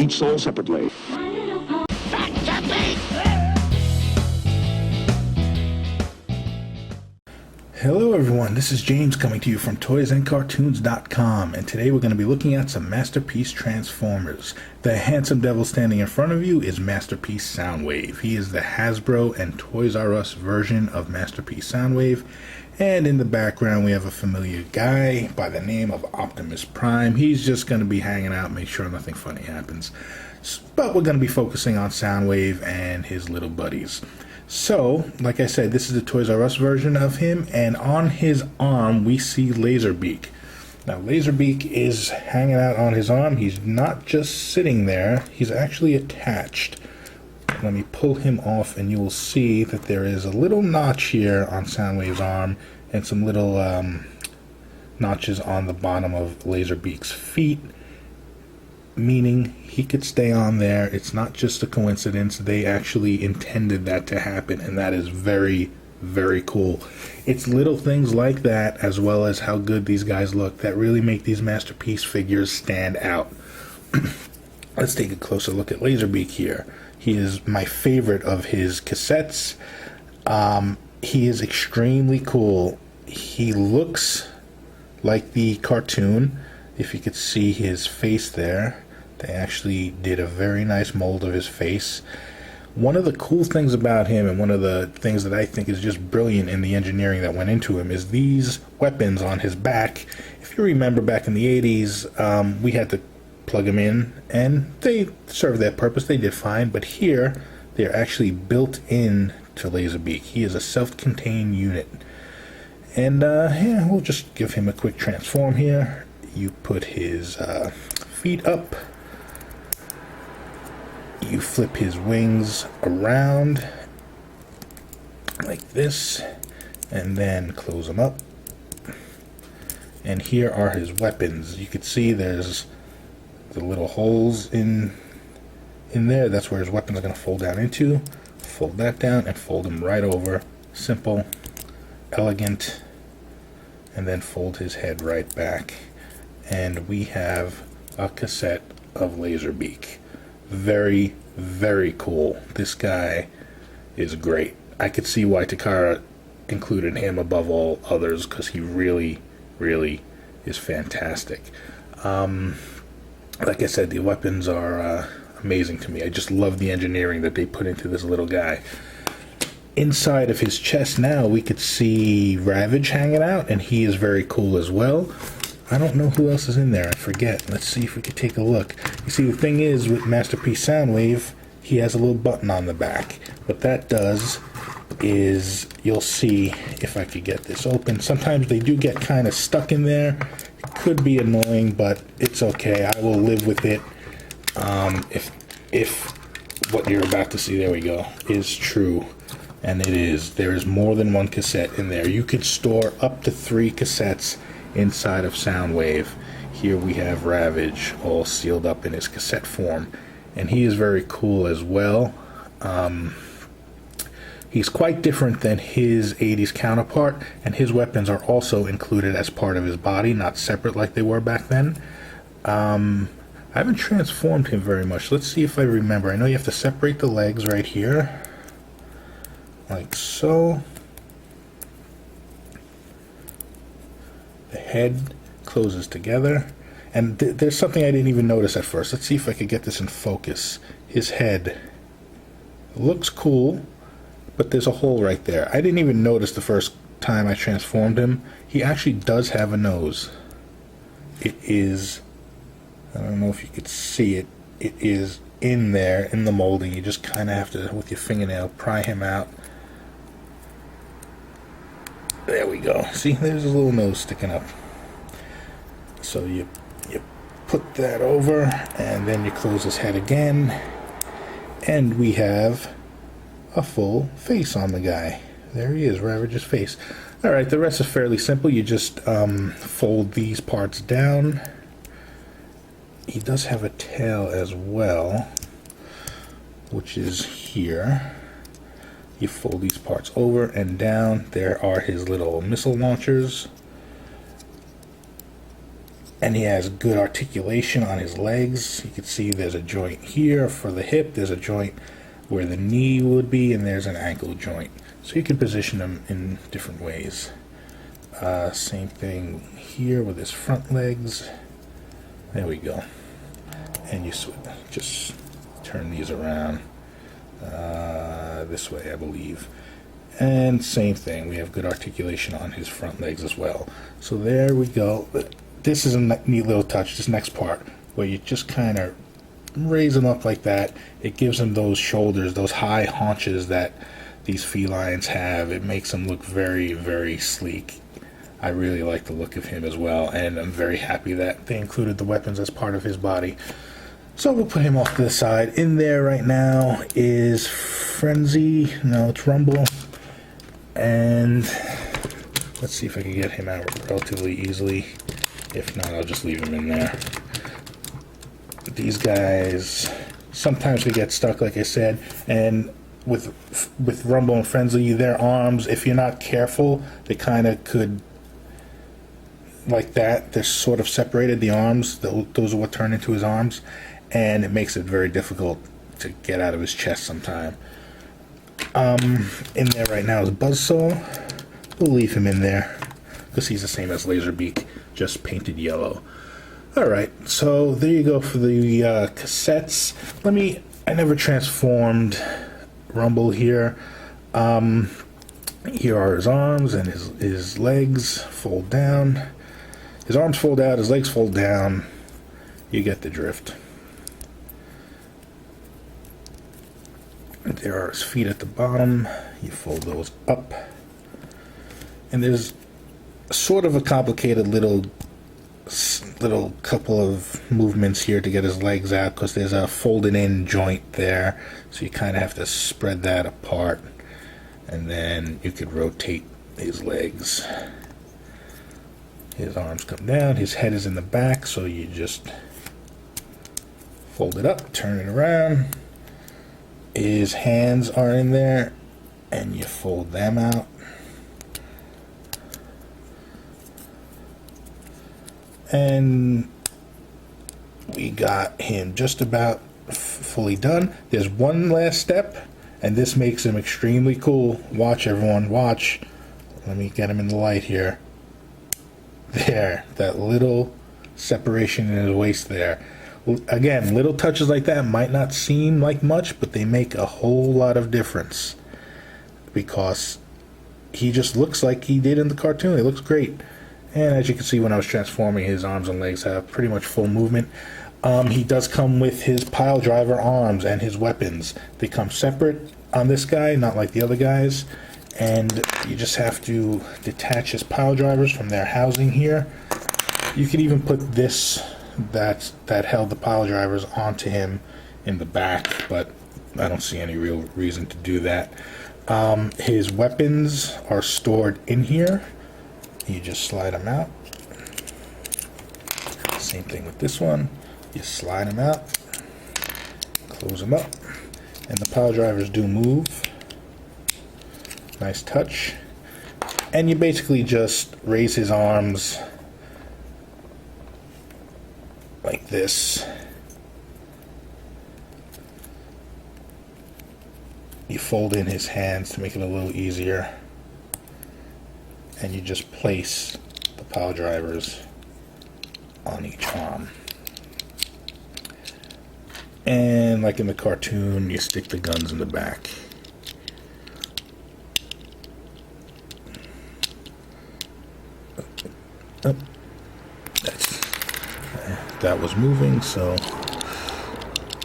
each sold separately. Hello everyone, this is James coming to you from toysandcartoons.com, and today we're going to be looking at some Masterpiece Transformers. The handsome devil standing in front of you is Masterpiece Soundwave. He is the Hasbro and Toys R Us version of Masterpiece Soundwave, and in the background we have a familiar guy by the name of Optimus Prime. He's just going to be hanging out, make sure nothing funny happens. But we're going to be focusing on Soundwave and his little buddies. So, like I said, this is the Toys R Us version of him, and on his arm we see Laserbeak. Now, Laserbeak is hanging out on his arm. He's not just sitting there, he's actually attached. Let me pull him off and you will see that there is a little notch here on Soundwave's arm and some little notches on the bottom of Laserbeak's feet, meaning he could stay on there. It's not just a coincidence. They actually intended that to happen, and that is very, very cool. It's little things like that, as well as how good these guys look, that really make these Masterpiece figures stand out. Let's take a closer look at Laserbeak here. He is my favorite of his cassettes. He is extremely cool. He looks like the cartoon. If you could see his face there, they actually did a very nice mold of his face. One of the cool things about him, and one of the things that I think is just brilliant in the engineering that went into him, is these weapons on his back. If you remember back in the 80s, we had to plug them in, and they served that purpose. They did fine, but here they're actually built in to Laserbeak. He is a self-contained unit. And yeah, we'll just give him a quick transform here. You put his feet up. You flip his wings around like this, and then close them up. And here are his weapons. You can see there's the little holes in there. That's where his weapons are going to fold down into. Fold that down and fold them right over. Simple, elegant, and then fold his head right back. And we have a cassette of Laserbeak. Very, very cool. This guy is great. I could see why Takara included him above all others, because he really, really is fantastic. Like I said, the weapons are amazing to me. I just love the engineering that they put into this little guy. Inside of his chest now, we could see Ravage hanging out, and he is very cool as well. I don't know who else is in there. I forget. Let's see if we could take a look. You see, the thing is, with Masterpiece Soundwave, he has a little button on the back. What that does is, you'll see if I could get this open. Sometimes they do get kind of stuck in there. It could be annoying, but it's okay. I will live with it. If what you're about to see, there we go, is true. And it is. There is more than one cassette in there. You could store up to 3 cassettes inside of Soundwave. Here we have Ravage all sealed up in his cassette form, and he is very cool as well. He's quite different than his 80s counterpart, and his weapons are also included as part of his body, not separate like they were back then. I haven't transformed him very much. Let's see if I remember. I know you have to separate the legs right here, like so. The head closes together, and there's something I didn't even notice at first. Let's see if I could get this in focus. His head looks cool, but there's a hole right there. I didn't even notice the first time I transformed him. He actually does have a nose. It is, I don't know if you could see it, it is in there in the molding. You just kind of have to, with your fingernail, pry him out. There we go. See, there's a little nose sticking up. So you put that over, and then you close his head again, and we have a full face on the guy. There he is, Ravage's face. Alright, the rest is fairly simple. You just fold these parts down. He does have a tail as well, which is here. You fold these parts over and down. There are his little missile launchers. And he has good articulation on his legs. You can see there's a joint here for the hip, there's a joint where the knee would be, and there's an ankle joint. So you can position them in different ways. Same thing here with his front legs. There we go. And you just turn these around this way, I believe. And same thing, we have good articulation on his front legs as well. So there we go. This is a neat little touch, this next part, where you just kind of raise him up like that. It gives him those shoulders, those high haunches that these felines have. It makes him look very, very sleek. I really like the look of him as well, and I'm very happy that they included the weapons as part of his body. So we'll put him off to the side. In there right now is Frenzy, no, it's Rumble, and let's see if I can get him out relatively easily. If not, I'll just leave him in there. These guys, sometimes they get stuck, like I said, and with Rumble and Frenzy, their arms, if you're not careful, they kind of could, like that, they're sort of separated, the arms, those are what turn into his arms, and it makes it very difficult to get out of his chest sometime. In there right now is Buzzsaw. We'll leave him in there, because he's the same as Laserbeak, just painted yellow. Alright, so there you go for the cassettes. I never transformed Rumble here. Here are his arms, and his legs fold down. His arms fold out, his legs fold down. You get the drift. There are his feet at the bottom. You fold those up. And there's sort of a complicated little couple of movements here to get his legs out, because there's a folded in joint there, so you kind of have to spread that apart, and then you could rotate his legs. His arms come down, his head is in the back, so you just fold it up, turn it around. His hands are in there, and you fold them out. And we got him just about fully done. There's one last step, and this makes him extremely cool. Watch, everyone, watch. Let me get him in the light here. There, that little separation in his waist there. Again, little touches like that might not seem like much, but they make a whole lot of difference, because he just looks like he did in the cartoon. He looks great. And as you can see, when I was transforming, his arms and legs have pretty much full movement. He does come with his pile driver arms and his weapons. They come separate on this guy, not like the other guys. And you just have to detach his pile drivers from their housing here. You could even put this that held the pile drivers onto him in the back, but I don't see any real reason to do that. His weapons are stored in here. You just slide them out. Same thing with this one. You slide them out, close them up, and the pile drivers do move. Nice touch. And you basically just raise his arms like this. You fold in his hands to make it a little easier, and you just place the pile drivers on each arm. And like in the cartoon, you stick the guns in the back. Oh, that was moving, so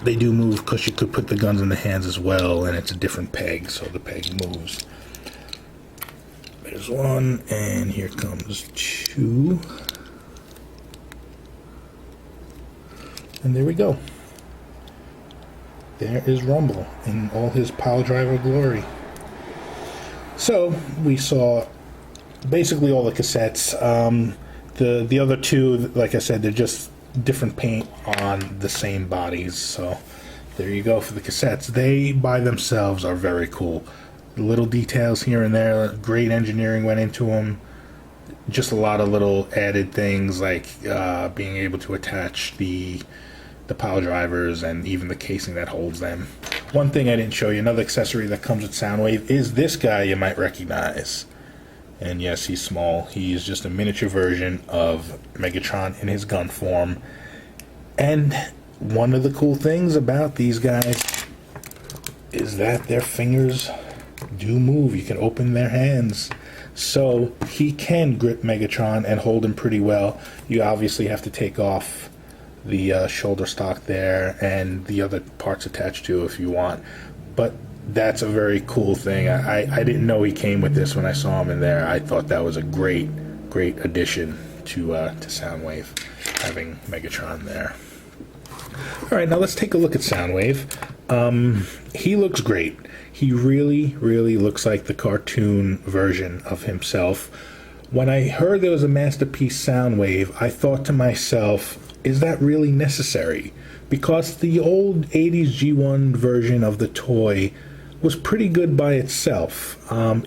they do move, because you could put the guns in the hands as well, and it's a different peg, so the peg moves. There's one, and here comes two. And there we go. There is Rumble in all his pile driver glory. So we saw basically all the cassettes. The other two, like I said, they're just different paint on the same bodies. So there you go for the cassettes. They by themselves are very cool. The little details here and there, great engineering went into them. just a lot of little added things like being able to attach the pile drivers and even the casing that holds them. One thing I didn't show you, another accessory that comes with Soundwave, is this guy you might recognize. And yes, he's small. He's just a miniature version of Megatron in his gun form. And one of the cool things about these guys is that their fingers do move. You can open their hands. So he can grip Megatron and hold him pretty well. You obviously have to take off the shoulder stock there and the other parts attached to if you want. But that's a very cool thing. I didn't know he came with this when I saw him in there. I thought that was a great addition to Soundwave, having Megatron there. Alright, now let's take a look at Soundwave. He looks great. He really looks like the cartoon version of himself. When I heard there was a Masterpiece Soundwave, I thought to myself, is that really necessary? Because the old 80s G1 version of the toy was pretty good by itself.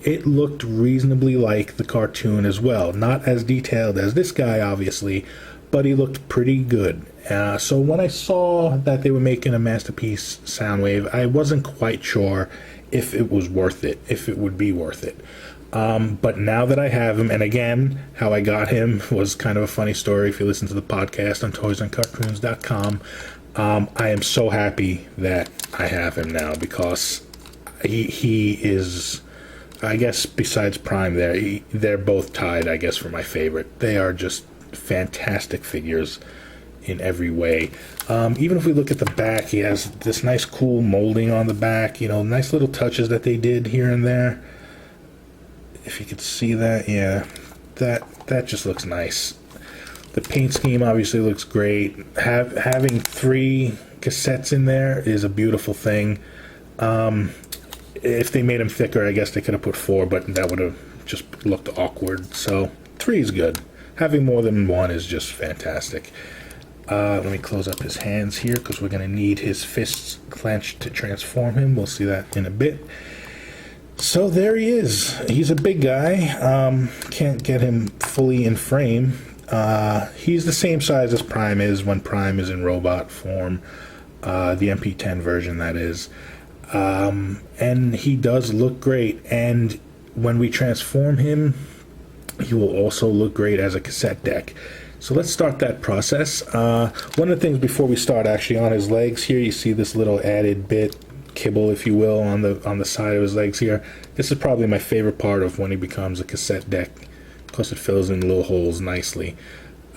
It looked reasonably like the cartoon as well. Not as detailed as this guy, obviously, but he looked pretty good. So when I saw that they were making a Masterpiece Soundwave, I wasn't quite sure if it was worth it, if it would be worth it. But now that I have him, and again, how I got him was kind of a funny story if you listen to the podcast on toysandcartoons.com. I am so happy that I have him now because he is, I guess, besides Prime they're both tied, I guess, for my favorite. They are just fantastic figures in every way. Even if we look at the back, he has this nice cool molding on the back, you know, nice little touches that they did here and there. If you could see that, yeah, that just looks nice. The paint scheme obviously looks great. Having 3 cassettes in there is a beautiful thing. If they made them thicker, I guess they could have put 4, but that would have just looked awkward. So 3 is good. Having more than 1 is just fantastic. Let me close up his hands here because we're going to need his fists clenched to transform him. We'll see that in a bit. So there he is. He's a big guy. Can't get him fully in frame. He's the same size as Prime is when Prime is in robot form. The MP-10 version, that is. And he does look great. And when we transform him, he will also look great as a cassette deck. So let's start that process. One of the things before we start, actually, on his legs here, you see this little added bit, kibble, if you will, on the side of his legs here. This is probably my favorite part of when he becomes a cassette deck, because it fills in little holes nicely.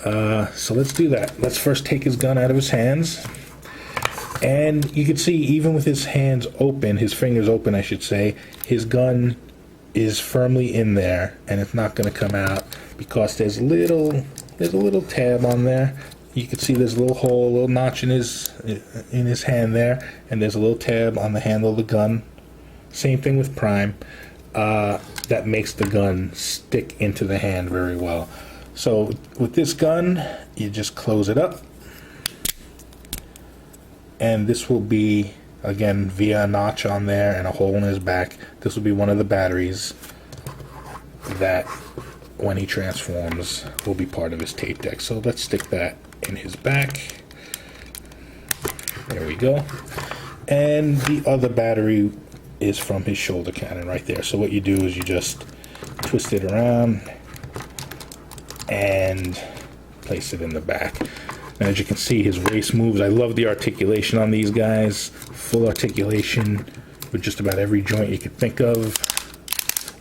So let's do that. Let's first take his gun out of his hands. And you can see, even with his hands open, his fingers open, I should say, his gun is firmly in there, and it's not going to come out because there's a little tab on there. You can see there's a little hole, a little notch in his hand there, and there's a little tab on the handle of the gun. Same thing with Prime. That makes the gun stick into the hand very well. So with this gun, you just close it up, and this will be, again, via a notch on there and a hole in his back. This will be one of the batteries that, when he transforms, will be part of his tape deck. So let's stick that in his back. There we go. And the other battery is from his shoulder cannon right there. So what you do is you just twist it around and place it in the back. And as you can see, his race moves. I love the articulation on these guys. Full articulation with just about every joint you could think of.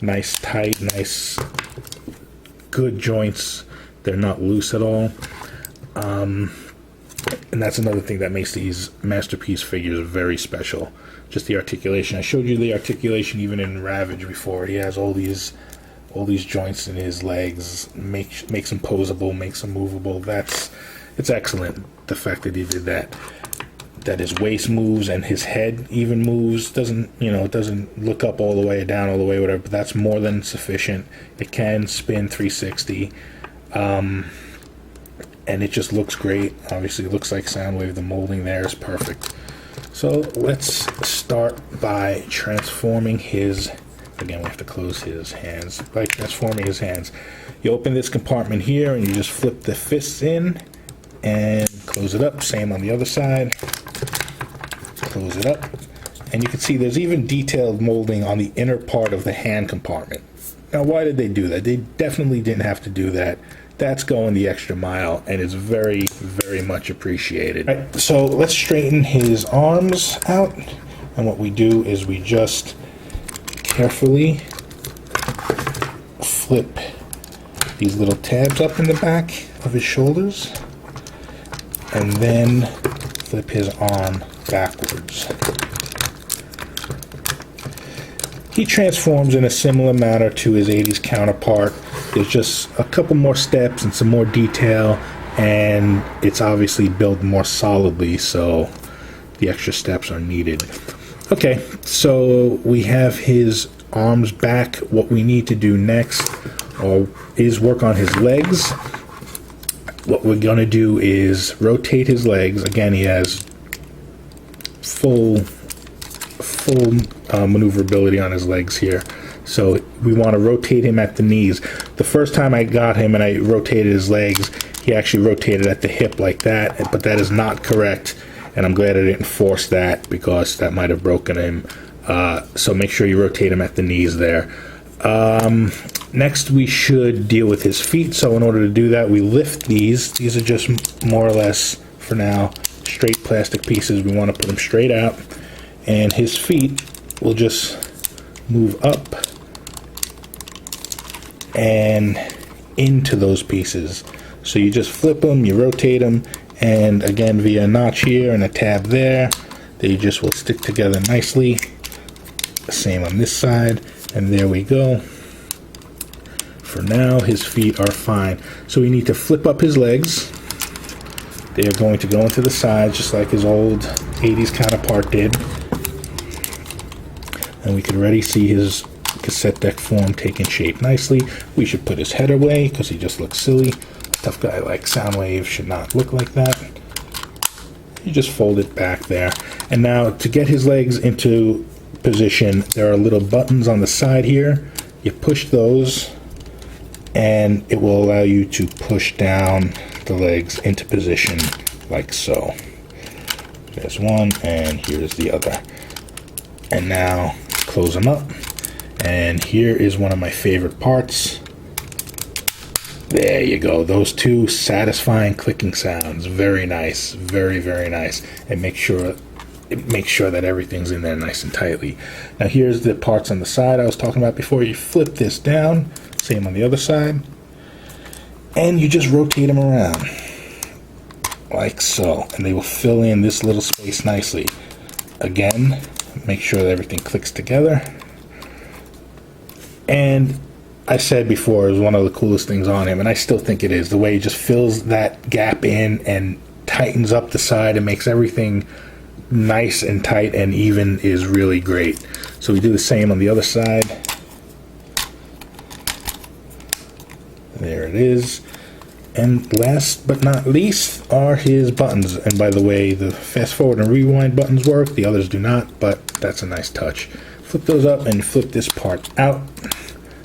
Nice tight, nice good joints. They're not loose at all. And that's another thing that makes these Masterpiece figures very special. Just the articulation. I showed you the articulation even in Ravage before. He has all these joints in his legs, makes them posable, makes them movable. It's excellent, the fact that he did that. That his waist moves and his head even moves. It doesn't look up all the way, down all the way, whatever, but that's more than sufficient. It can spin 360. And it just looks great. Obviously, it looks like Soundwave. The molding there is perfect. So let's start by transforming his Again, we have to close his hands, like transforming his hands. You open this compartment here and you just flip the fists in and close it up. Same on the other side. Close it up. And you can see there's even detailed molding on the inner part of the hand compartment. Now, why did they do that? They definitely didn't have to do that. That's going the extra mile, and it's very, very much appreciated. All right, so let's straighten his arms out. And what we do is we just carefully flip these little tabs up in the back of his shoulders, and then flip his arm backwards. He transforms in a similar manner to his 80s counterpart. There's just a couple more steps and some more detail, and it's obviously built more solidly, so the extra steps are needed. Okay, so we have his arms back. What we need to do next is work on his legs. What we're going to do is rotate his legs. Again, he has full maneuverability on his legs here. So we want to rotate him at the knees. The first time I got him and I rotated his legs, he actually rotated at the hip like that, but that is not correct. And I'm glad I didn't force that, because that might have broken him. So make sure you rotate him at the knees there. Next, we should deal with his feet. So in order to do that, we lift these. These are just more or less, for now, straight plastic pieces. We want to put them straight out. And his feet will just move up and into those pieces. So you just flip them, you rotate them, and again, via a notch here and a tab there, they just will stick together nicely. Same on this side, and there we go. For now, his feet are fine. So we need to flip up his legs. They are going to go into the sides, just like his old 80s counterpart did. And we can already see his cassette deck form taking shape nicely. We should put his head away, because he just looks silly. A tough guy like Soundwave should not look like that. You just fold it back there. And now, to get his legs into position, there are little buttons on the side here. You push those, and it will allow you to push down the legs into position like so. There's one, and here's the other. And now close them up, and here is one of my favorite parts. There you go. Those two satisfying clicking sounds. Very nice. Very, very nice. And make sure that everything's in there nice and tightly. Now here's the parts on the side I was talking about before. You flip this down, same on the other side, and you just rotate them around like so, and they will fill in this little space nicely. Again, make sure that everything clicks together. And I said before, it was one of the coolest things on him, and I still think it is. The way he just fills that gap in and tightens up the side and makes everything nice and tight and even is really great. So we do the same on the other side. There it is. And last but not least are his buttons. And by the way, the fast forward and rewind buttons work. The others do not, but that's a nice touch. Flip those up and flip this part out,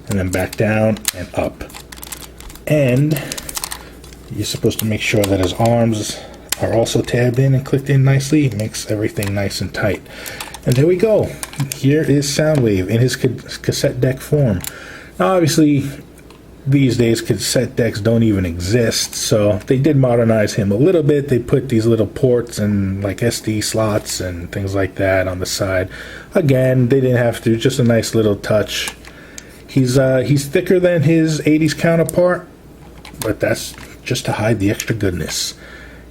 and then back down and up. And you're supposed to make sure that his arms are also tabbed in and clicked in nicely. It makes everything nice and tight. And there we go. Here is Soundwave in his cassette deck form. Now obviously, these days cassette decks don't even exist, so they did modernize him a little bit. They put these little ports and like SD slots and things like that on the side. Again, they didn't have to, just a nice little touch. He's thicker than his 80s counterpart, but that's just to hide the extra goodness.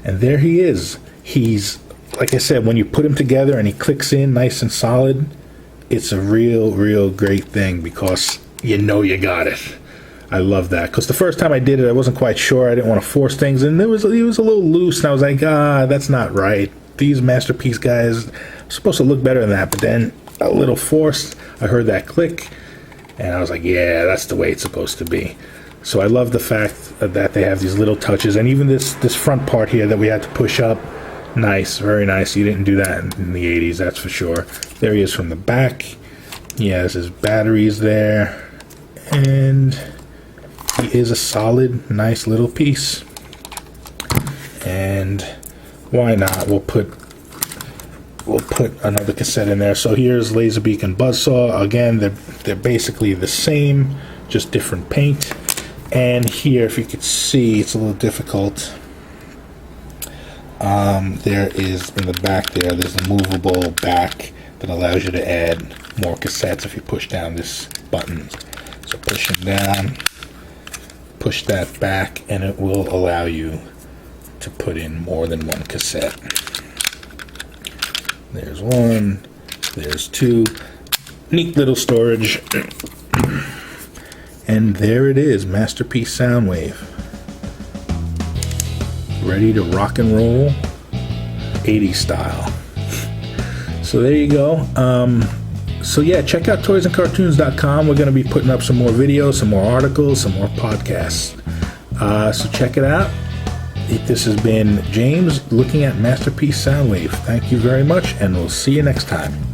And there he is. He's, like I said, when you put him together and he clicks in nice and solid, it's a real great thing, because you know you got it. I love that, because the first time I did it, I wasn't quite sure. I didn't want to force things, and he was a little loose, and I was like, that's not right. These Masterpiece guys are supposed to look better than that, but then a little forced. I heard that click, and I was like, yeah, that's the way it's supposed to be. So I love the fact that they have these little touches, and even this front part here that we had to push up, nice, very nice. You didn't do that in the 80s, that's for sure. There he is from the back. He has his batteries there, and he is a solid, nice little piece. And why not? We'll put another cassette in there. So here's Laserbeak and Buzzsaw. Again, they're basically the same, just different paint. And here, if you could see, it's a little difficult. There is in the back there's a movable back that allows you to add more cassettes if you push down this button. So push them down, push that back, and it will allow you to put in more than one cassette. There's one, there's two. Neat little storage. And there it is, Masterpiece Soundwave. Ready to rock and roll, 80s style. So there you go. So yeah, check out toysandcartoons.com. We're going to be putting up some more videos, some more articles, some more podcasts. So check it out. This has been James looking at Masterpiece Soundwave. Thank you very much, and we'll see you next time.